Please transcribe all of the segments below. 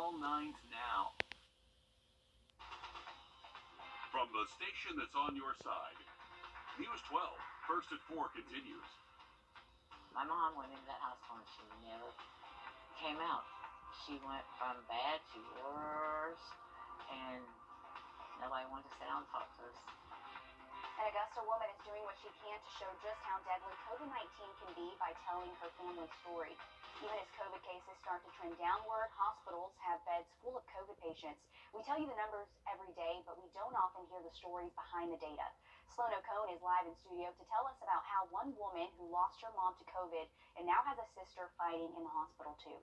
all nines now. From the station that's on your side, News 12, First at 4 continues. My mom went into that hospital and she never came out. She went from bad to worse, and nobody wanted to sit down and talk to us. An Augusta woman is doing what she can to show just how deadly COVID-19 can be by telling her family's story. Even as COVID cases start to trend downward, hospitals have beds full of COVID patients. We tell you the numbers every day, but we don't often hear the stories behind the data. Sloan O'Cone is live in studio to tell us about how one woman who lost her mom to COVID and now has a sister fighting in the hospital too.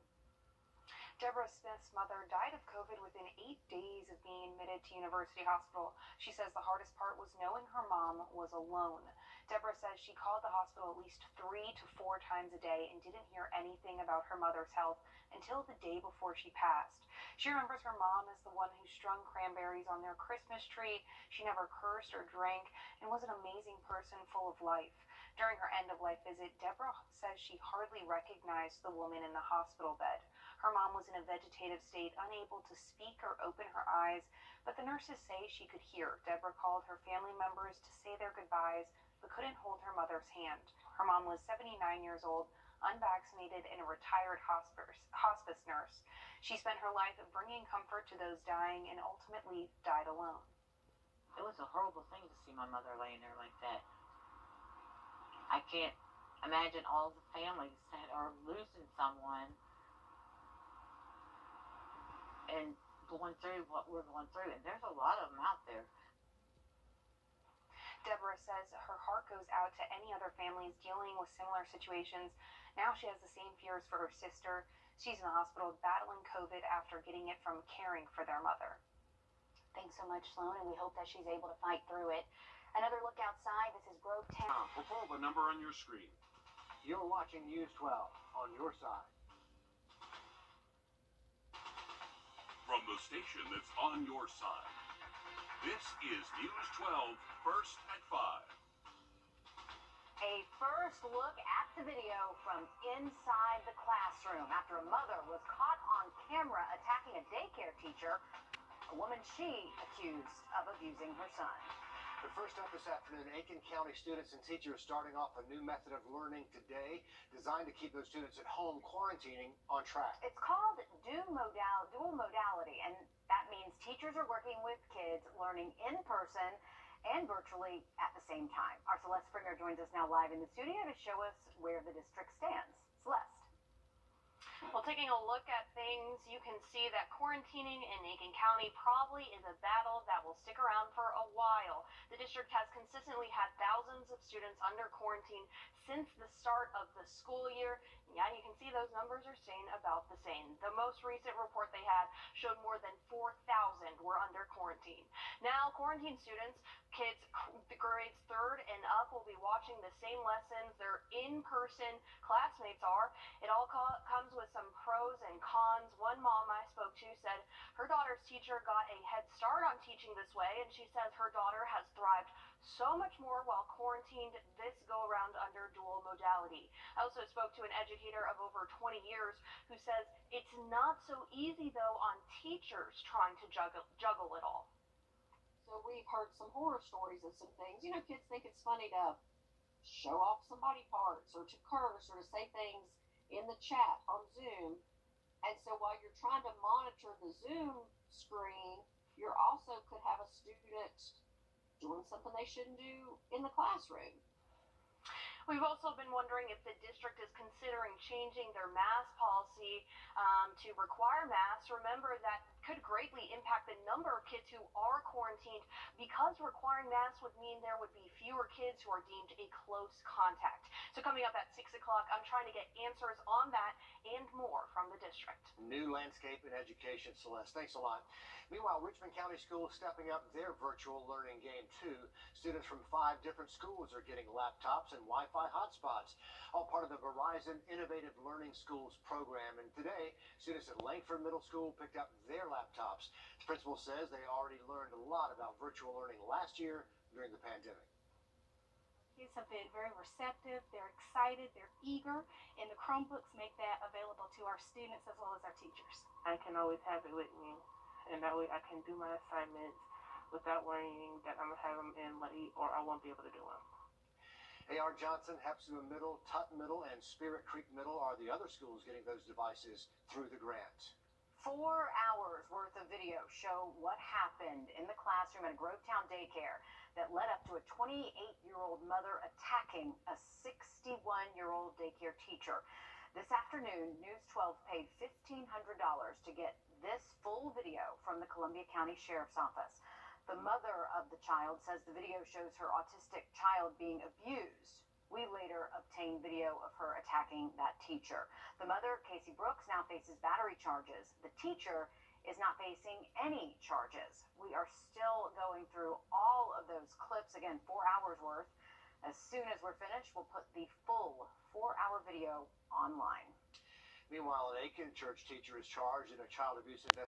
Deborah Smith's mother died of COVID within 8 days of being admitted to University Hospital. She says the hardest part was knowing her mom was alone. Deborah says she called the hospital at least 3 to 4 times a day and didn't hear anything about her mother's health until the day before she passed. She remembers her mom as the one who strung cranberries on their Christmas tree. She never cursed or drank and was an amazing person full of life. During her end-of-life visit, Deborah says she hardly recognized the woman in the hospital bed. Her mom was in a vegetative state, unable to speak or open her eyes, but the nurses say she could hear. Deborah called her family members to say their goodbyes, but couldn't hold her mother's hand. Her mom was 79 years old, unvaccinated, and a retired hospice nurse. She spent her life bringing comfort to those dying and ultimately died alone. It was a horrible thing to see my mother laying there like that. I can't imagine all the families that are losing someone and going through what we're going through, and there's a lot of them out there. Deborah says her heart goes out to any other families dealing with similar situations. Now she has the same fears for her sister. She's in the hospital battling COVID after getting it from caring for their mother. Thanks so much, Sloan, and we hope that she's able to fight through it. Another look outside. This is Grovetown. Pull the number on your screen. You're watching News 12 on your side. From the station that's on your side, this is News 12, First at 5. A first look at the video from inside the classroom after a mother was caught on camera attacking a daycare teacher, a woman she accused of abusing her son. But first up this afternoon, Aiken County students and teachers starting off a new method of learning today designed to keep those students at home quarantining on track. It's called dual modality, and that means teachers are working with kids learning in person and virtually at the same time. Our Celeste Springer joins us now live in the studio to show us where the district stands. Celeste. Well, taking a look at things, you can see that quarantining in Aiken County probably is a battle that will stick around for a while. The district has consistently had thousands of students under quarantine since the start of the school year. Yeah, you can see those numbers are staying about the same. The most recent report they had showed more than 4,000 were under quarantine. Now, quarantine students, kids grades 3rd and up, will be watching the same lessons their in-person classmates are. It all comes with some pros and cons. One mom I spoke to said her daughter's teacher got a head start on teaching this way, and she says her daughter has thrived so much more while quarantined this go-around under dual modality. I also spoke to an educator of over 20 years who says it's not so easy, though, on teachers trying to juggle it all. So we've heard some horror stories of some things. You know, kids think it's funny to show off some body parts or to curse or to say things in the chat on Zoom. And so while you're trying to monitor the Zoom screen, you also could have a student doing something they shouldn't do in the classroom. We've also been wondering if the district is considering changing their mask policy to require masks. Remember, that could greatly impact the number of kids who are quarantined, because requiring masks would mean there would be fewer kids who are deemed a close contact. So coming up at 6 o'clock, I'm trying to get answers on that and more from the district. New landscape in education, Celeste. Thanks a lot. Meanwhile, Richmond County Schools stepping up their virtual learning game too. Students from 5 different schools are getting laptops and Wi-Fi hotspots, all part of the Verizon Innovative Learning Schools program. And today, students at Langford Middle School picked up their laptops. The principal says they already learned a lot about virtual learning last year during the pandemic. Kids have been very receptive, they're excited, they're eager, and the Chromebooks make that available to our students as well as our teachers. I can always have it with me, and that way I can do my assignments without worrying that I'm going to have them in late or I won't be able to do them. A.R. Johnson, Hepzibah Middle, Tutton Middle, and Spirit Creek Middle are the other schools getting those devices through the grant. 4 hours worth of video show what happened in the classroom at a Grovetown daycare that led up to a 28-year-old mother attacking a 61-year-old daycare teacher. This afternoon, News 12 paid $1,500 to get this full video from the Columbia County Sheriff's Office. The mother of the child says the video shows her autistic child being abused. We later obtained video of her attacking that teacher. The mother, Casey Brooks, now faces battery charges. The teacher is not facing any charges. We are still going through all of those clips, again, 4 hours worth. As soon as we're finished, we'll put the full 4-hour video online. Meanwhile, an Aiken church teacher is charged in a child abuse investigation.